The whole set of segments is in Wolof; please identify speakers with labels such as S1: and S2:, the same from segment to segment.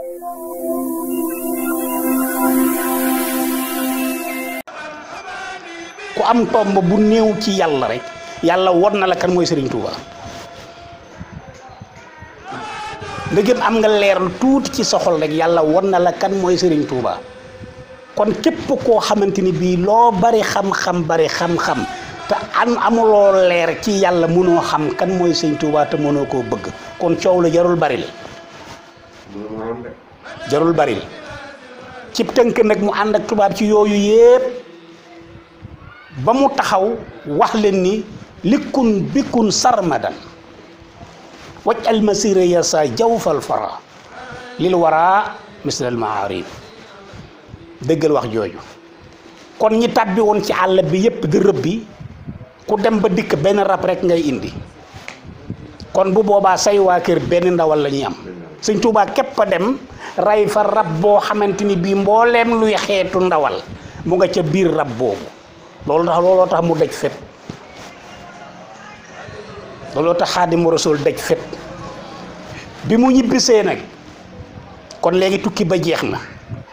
S1: ku am tomb bu néew ci yàlla rek yàlla won na la kan mooy Serigne Touba ndegem am nga leer lu tuuti ci sa xol rek yàlla won na la kan mooy Serigne Touba kon képp koo xamante ni bii loo bari xam-xam te amuloo leer ci yàlla mënoo xam kan mooy Serigne Touba te mënoo koo bëgg kon coow la jarul bari ci tënk nag mu ànd ak tubaab ci yooyu yépp ba mu taxaw wax leen ni likkun bikkun sarmadan waj almasira yasa jawfal fara lil wara misl al maarib dëggal wax jooju kon ñi tàbbi woon ci àll bi yépp di rëbbi ku dem ba dikk benn rab rek ngay indi kon bu boobaa say waa kër benn ndawal la ñuy am Sëñ Tuubaa képp a dem rey fa rab boo xamante ni bii mbooleem luy xeetu ndawal mu nga ca biir rab boobu looloo tax mu daj fépp looloo tax Xaadimu Rasuul daj fépp bi mu ñibbisee nag kon léegi tukki ba jeex na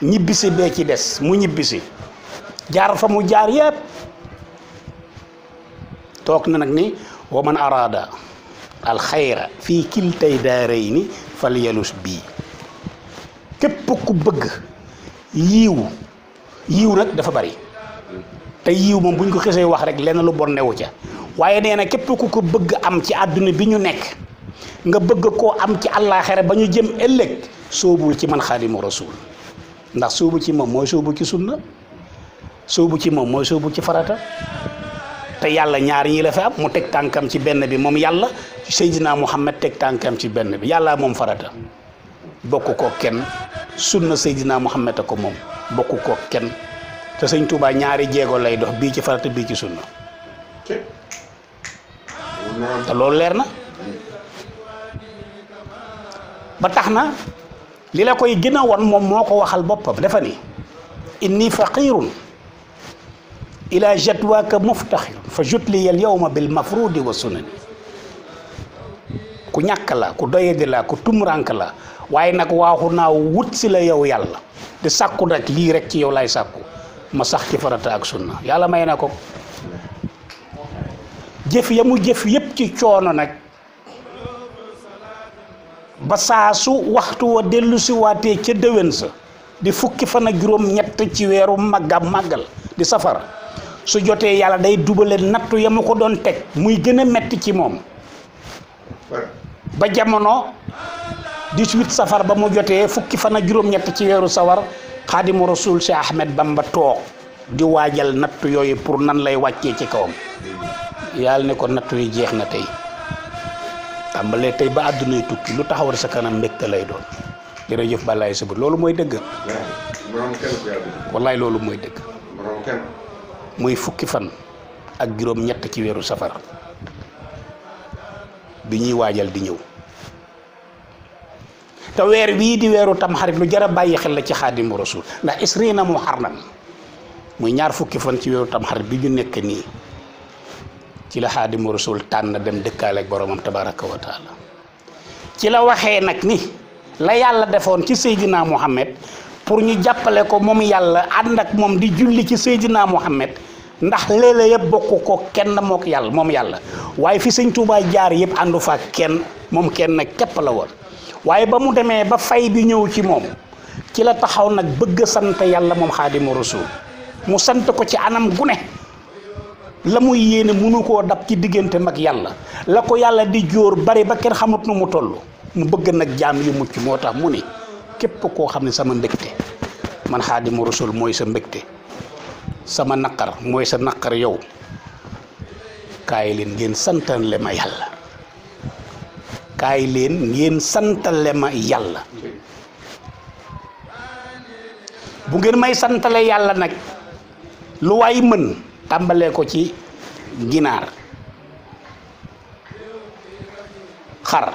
S1: ñibbisi bee ci des mu ñibbisi jaar fa mu jaar yépp toog na nag ni wa man araada al xayra fii kiltay daarayni fal yalus bii képp ku bëgg yiw nag dafa bari te yiw moom bu ñu ko xesee wax rek lenn lu bon newu ca waaye nee na képp ku ko bëgg am ci àdduna bi ñu nekk nga bëgg koo am ci àllaaxira ba ñu jëm ëllëg soobul ci man Xaadimu Rasuul ndax soobu ci moom mooy soobu ci sunna soobu ci moom mooy soobu ci farata te yàlla ñaar ñii la fi am mu teg tànkam ci benn bi moom yàlla Seydina Muhammad teg tànkam ci benn bi yàlla moom farata bokk ko kenn sunna Seydina Muhammad a ko moom bokk ko kenn te Sëñ Tuubaa ñaari jéego lay dox bii ci farata bii ci sunna te loolu leer na ba tax na li la koy gën a won moom moo ko waxal boppam dafa ni inni faqirun ila jadwaaka muftaxir fa jutli al yawma bil mafrudi wa sunani ku ñàkk la ku doyadi la ku tumrank la waaye nag waaxu naa wut si la yow yàlla di sàkku nag lii rek ci yow lay sàkku ma sax ci farata ak sunna yàlla may na ko jëf ya mu jëf yépp ci coono nag ba saa su waxtu wa dellu si waatee ca déwén sa di fukki fan ak juróom-ñett ci weeru màggal di safara su jotee yàlla day dubale nattu ya mu ko doon teg muy gën a metti ci moom ba jamono 18 safar ba mu jotee fukki fan ak juróom-ñett ci weeru sawar Xaadimu Rasuul Cheikh Ahmed Bamba toog di waajal nattu yooyu pour nan lay wàccee ci kawam yàlla ne ko nattu yi jeex na tey tàmbalee tey ba àddunay tukki lu taxawal sa kanam mbégte lay doon jërëjëf Balaye Sabur loolu mooy dëgg wallaay loolu mooy dëgg muy fukki fan ak juróom-ñett ci weeru safar bi ñuy waajal di ñëw te weer wii di weeru tamxarit lu jar a bàyyi xel la ci Xaadimu Rasuul ndax isriina muharram muy ñaar fukki fan ci weeru tamxarit bi ñu nekk nii ci la Xaadimu Rasuul tànn dem dëkkaale ak boromam tabaraka wa taala ci la waxee nag ni la yàlla defoon ci Seydina Muhammad pour ñu jàppale ko moom yàlla ànd ak moom di julli ci Seydina Muhammad ndax léeg-léeg yëpp bokk ko kenn mook yàlla moom yàlla waaye fi Sëñ Tuubaa jaar yëpp àndu fa kenn moom kenn nag képp la woon waaye ba mu demee ba fay bi ñëw ci moom ci la taxaw nag bëgg sant yàlla moom Xaadimu Rasuul mu sant ko ci anam gu ne la muy yéene mënu koo dab ci diggante mag yàlla la ko yàlla di jóor bari ba kenn xamut nu mu toll mu bëgg nag jaam yu mucc moo tax mu ni képp koo xam ne sama mbégte man Xaadimu Rasuul mooy sa mbégte sama naqar mooy sa naqar yow kaay leen ngeen santale ma yàlla kaay leen ngeen santale ma yàlla bu ngeen may santale yàlla nag lu waay mën tàmbalee ko ci ginaar xar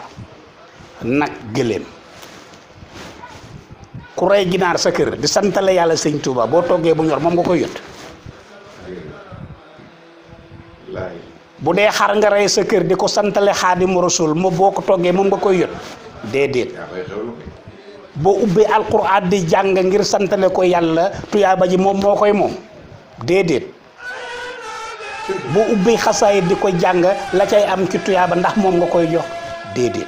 S1: nag gëléem ku rey ginaar sa kër di santale yàlla Sëñ Tuuba boo toggee bu ñor moom nga koy yot bu dee xar nga rey sa kër di ko santale Xaadimu Rasuul mo boo ko toggee moom nga koy yot déedéet boo ubbee alquran di jàng ngir santale ko yàlla tuyaaba ji moom moo koy moom déedéet boo ubbee xasaayit di ko jàng la cay am ci tuyaaba ndax moom nga koy jox déedéet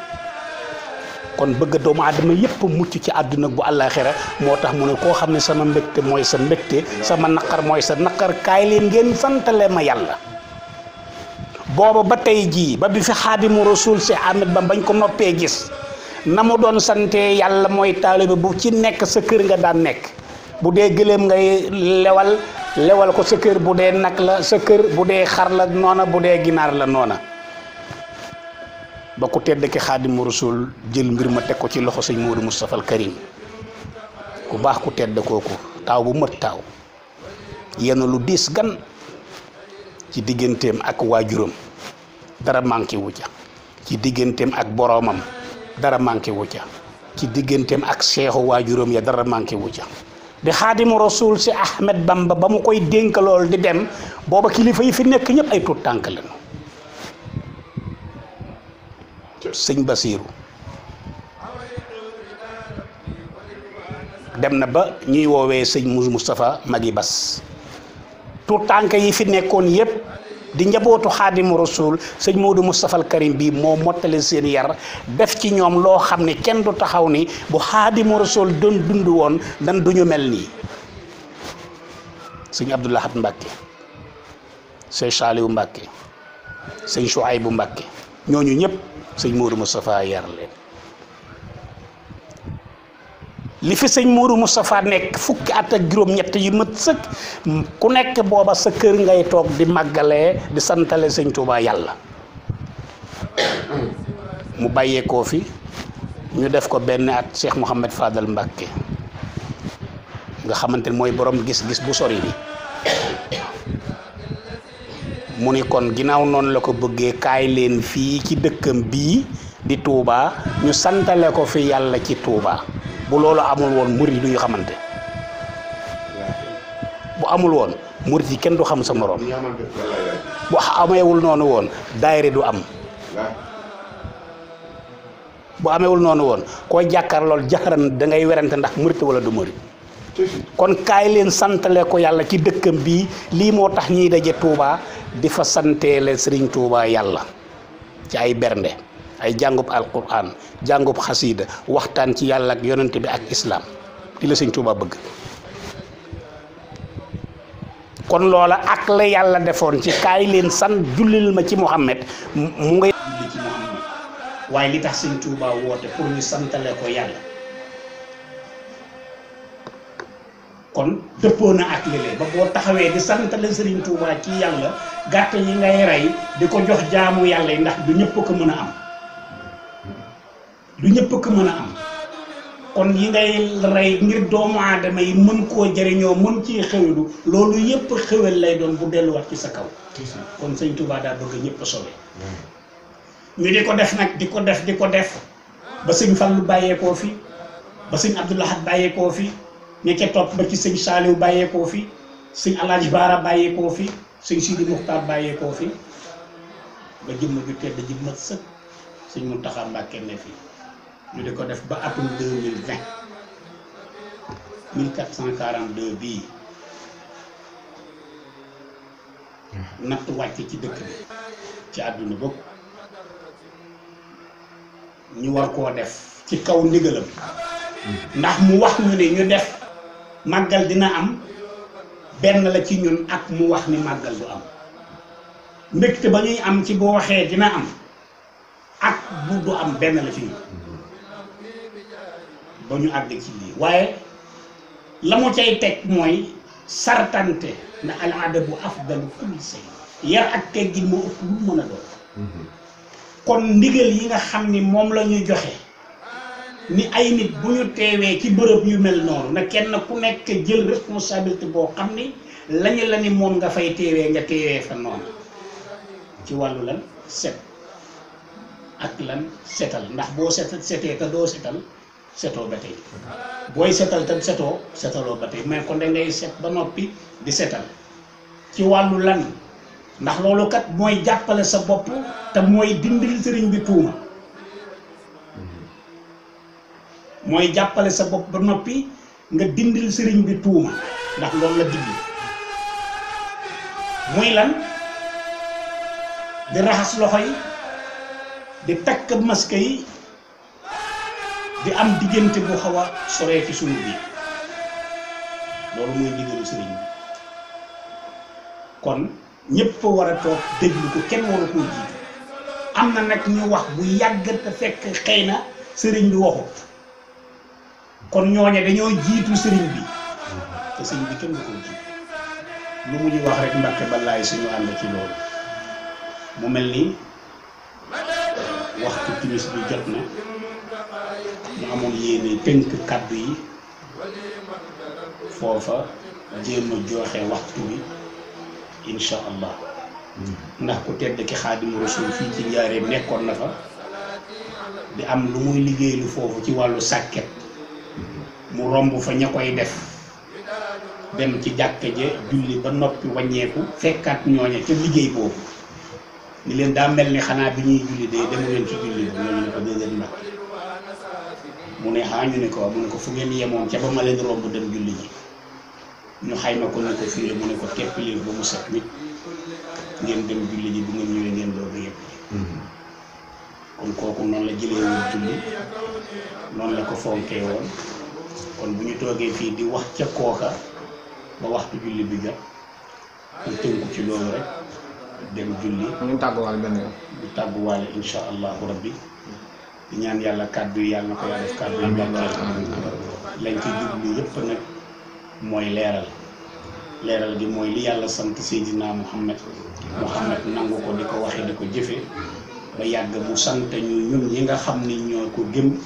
S1: kon bëgg doomu aadama yépp mucc ci àdduna bu àllaaxira moo tax mu ne koo xam ne sama mbégte mooy sa mbégte sama naqar mooy sa naqar kaay leen ngeen santale ma yàlla booba ba tey jii ba bi fi xaadimu rasul si Ahmed Bamba bañ ko noppee gis na mu doon sante yàlla mooy taalibe bu ci nekk sa kër nga daan nekk bu dee gëléem ngay lewal ko sa kër bu dee nag la sa kër bu dee xar la noona bu dee ginaar la noona ba ku tedd ki xaadimu rasul jël mbir ma teg ko ci loxo sëñ Modou Moustapha al Karim ku baax ku tedd kooku taaw bu mët taaw yenn lu diis gan ci digganteem ak waajuram dara manqué wu ca ci digganteem ak boroomam dara manqué wu ca ci digganteem ak seexu waajuram ya dara manqué wu ca di xaadimu rasul si Ahmed Bamba ba mu koy dénk lool di dem booba kilifa yi fi nekk ñëpp ay tuut tànk lañu sëñ Basiiru dem na ba ñuy woowee sëñ Moustapha Magi Bas tuut tànk yi fi nekkoon yëpp di njabootu xaadimu rasul sëñ Modou Moustapha al Karim bii moo mottale seen yar def ci ñoom loo xam ne kenn du taxaw ni bu xaadimu rasul doon dund woon dan duñu mel nii sëñ Abdou Lahad Mbàkke sëñ Saaliwu Mbàkke sëñ Suaybu Mbàkke ñooñu ñëpp sëñ Modou Moustapha yar leen li fi sëñ Modou Moustapha nekk fukki at ak juróom-ñett yu mat sëkk ku nekk booba sa kër ngay toog di màggalee di santale sëñ Touba yàlla mu bàyyeekoo fi ñu def ko benn at Cheikh Mouhamed Fadal Mbacke nga xamante ne mooy borom gis-gis bu sori bi mu ni kon ginnaaw noonu la ko bëggee kaay leen fii ci dëkkam bii di Touba ñu santale ko fi yàlla ci Touba. bu loolu amul woon murid du ñu xamante bu amul woon murid yi kenn du xam sa morom bu ameewul noonu woon daayira du am bu ameewul noonu woon koo jàkkaar lool jaxaran da ngay werante ndax murid wala du murid kon kaay leen santale ko yàlla ci dëkkam bii lii moo tax ñiy daje Touba di fa santeele Serigne Touba yàlla ci ay bernde ay jàngub alquran jàngub xasiida waxtaan ci yàlla ak yonent bi ak islam di la sëñ Tuuba bëgg kon loola ak la yàlla defoon ci kaay leen san jullil ma ci Muhammad mu ngay julli ci Muhammad waaye li tax sëñ Tuuba woote pour ñu santale ko yàlla kon dëppoo na ak léeg-léeg ba boo taxawee di santale Sëriñ Tuuba ci yàlla gàtt yi ngay rey di ko jox jaamu yàlla yi ndax du ñëpp ko mën a am du ñëpp ko mën a am kon yi ngay rey ngir doomu aadama yi mën koo jëriñoo mën ci xewlu loolu yëpp xewel lay doon bu delluwaat ci sa kaw kon sëñ Touba daa bëgg ñëpp sobe ñu di ko def nag di ko def ba sëñ Fallu bàyyeekoo fi ba sëñ Abdou Lahad bàyyeekoo fi ña ca topp ba ci sëñ Saaliw bàyyeekoo fi sëñ Alaaji Baara bàyyeekoo fi sëñ Sidi Muxtaar bàyyeekoo fi ba jëmm ju tedd ji mat sëkk sëñ Muntaxa Mbàkke ne fi ñu di ko def ba atum 2020 1442 bii natt wàcc ci dëkk bi ci àdduna bëpp ñu war koo def ci kaw ndigalam ndax mu wax ñu ne ñu def màggal dina am benn la ci ñun ak mu wax ni màggal du am mbégte ba ñuy am ci boo waxee dina am ak bu du am benn la ci ñun ba ñu àgg ci lii waaye la mu cay teg mooy sartante na al adabu afdalu kulli shay yar ak teggin moo ëpp lu mën a doon kon ndigal yi nga xam ni moom la ñuy joxe ni ay nit bu ñu teewee ci bërëb yu mel noonu na kenn ku nekk jël responsabilité boo xam ni lañu la ni moom nga fay teewee nga teewee fa noonu ci wàllu lan set ak lan setal ndax boo setee te doo setal setoo ba tey booy setal tam setaloo ba tey mais kon da ngay set ba noppi di setal ci wàllu lan ndax loolu kat mooy jàppale sa bopp te mooy dindil sëriñ bi tuuma mooy jàppale sa bopp ba noppi nga dindil sëriñ bi tuuma ndax loolu la digli muy lan di raxas loxo yi di takk masque yi di am diggante bu xaw a soree ci sunu biir loolu mooy ndigalu sëriñ bi kon ñëpp a war a toog déglu ko kenn waru koo jiitu am na nag ñu wax bu yàgg te fekk xëy na sëriñ bi waxut kon ñooñe dañoo jiitu sëriñ bi te sëriñ bi kenn du ko jiitu lu mu ñu wax rek Mbàkke balaay suñu ànd ci loolu mu mel ni waxtu timis bi jot na ñu amoon yéene tënk kàddu yi foofa jéem a joxe waxtu wi incha allah ndax ku tedd ki Xaadimu Rasuul fii ci Njaaréem nekkoon na fa di am lu muy liggéey lu foofu ci wàllu sàkket mu romb fa ña koy def dem ci jàkka je julli ba noppi wàññeeku fekkaat ñooña ca liggéey boobu ni leen daa mel ni xanaa bi ñuy julli de demu leen ci julli ba ñooñu ne ko déedéet nag mu ne ñu ne ko mu ne ko fu ngeen yemoon ca ba ma leen romb dem julli ji ñu xayma ko ne ko fii mu ne ko tepp leen ba mu set nit ngeen dem julli ji bu ngeen ñëwee ngeen dooga yëpp kon kooku noonu la jëlee woon julli noonu la ko fonkee woon kon bu ñu toogee fii di wax ca kooka ba waxtu julli bi jot ñu tënku ci loolu rek dem julli
S2: ñu tàgguwaale benn yoon
S1: ñu tàgguwaale insha allahu rabbi di ñaan yàlla kàddu yi yàlla na ko yàlla def kàddu yi lañ ci jublu yëpp nag mooy leeral gi mooy li yàlla sant Seydina Muhammad nangu ko di ko waxee di ko jëfe ba yàgg mu sant ñu ñun ñi nga xam ni ñoo ko gëm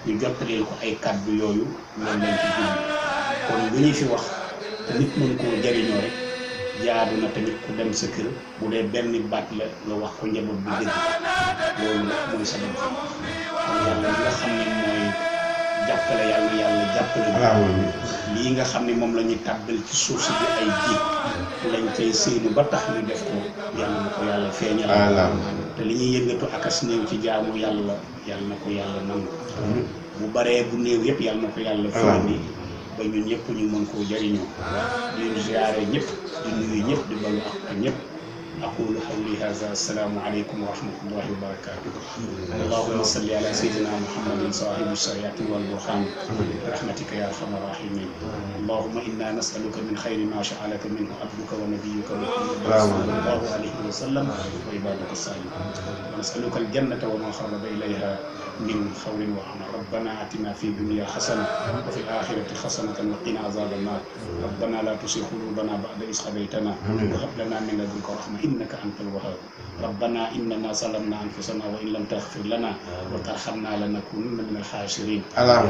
S1: ñu jottaleel ko ay kàddu yooyu loolu lañ ci jublu kon lu ñuy fi wax te nit mën koo jariñoo rek jaadu na tamit ku dem sa kër bu dee benn baat la nga wax ko njaboot bi dégg loolu nag mooy sabab kon yàlla li nga xam ne mooy jàppale yàlla jàppale lii nga xam ne moom la ñu tàbbal ci suuf si bi ay ji lañ cay séenu ba tax ñu def ko yàlla na ko yàlla feeñal te li ñuy yëngatu akas néew ci jaamu yàlla na ko yàlla nangu bu baree bu néew yëpp yàlla na ko yàlla feeñal ba ñun ñëpp ñu mën koo jariñoo di ziyaare ñëpp di nuyu ñëpp di balu ak ñëpp aqulu qawli hadha assalaamu aleykum wa rahmatullahi wa barakatuh allahumma salli ala sayyidina muhammadin sahibi shariati wal burhan rahmatika ya arhamar rahimin allahumma inna nas'aluka min khayri ma sha'alaka minhu abduka wa nabiyyuka sallallahu alayhi wa sallam wa ibaduka salihin wa nas'aluka aljannata wa ma qarraba ilayha من خور وعمل ربنا آتنا في الدنيا حسنة وفي الآخرة حسنة وقنا عذاب النار ربنا لا تزغ قلوبنا بعد إذ هديتنا وهب لنا من لدنك رحمة إنك أنت الوهاب ربنا إننا ظلمنا أنفسنا وإن لم تغفر لنا وترحمنا لنكونن من الخاسرين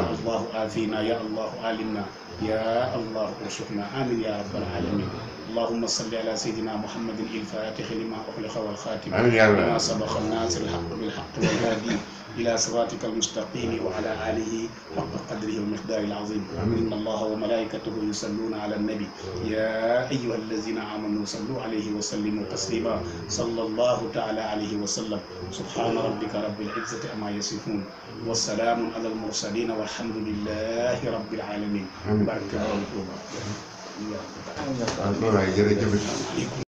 S1: يا الله آفينا يا الله علمنا يا الله ارزقنا آمين يا رب العالمين اللهم صل على سيدنا محمد الفاتح لما أغلق والخاتم لما سبق الناصر الحق بالحق والهادي إلى صراطك المستقيم وعلى آله حق قدره ومقداره العظيم إن الله وملائكته يصلون على النبي يا أيها الذين آمنوا صلوا عليه وسلموا تسليما صلى الله تعالى عليه وسلم سبحان ربك رب العزة عما يصفون والسلام على المرسلين والحمد لله رب العالمين بارك الله فيكم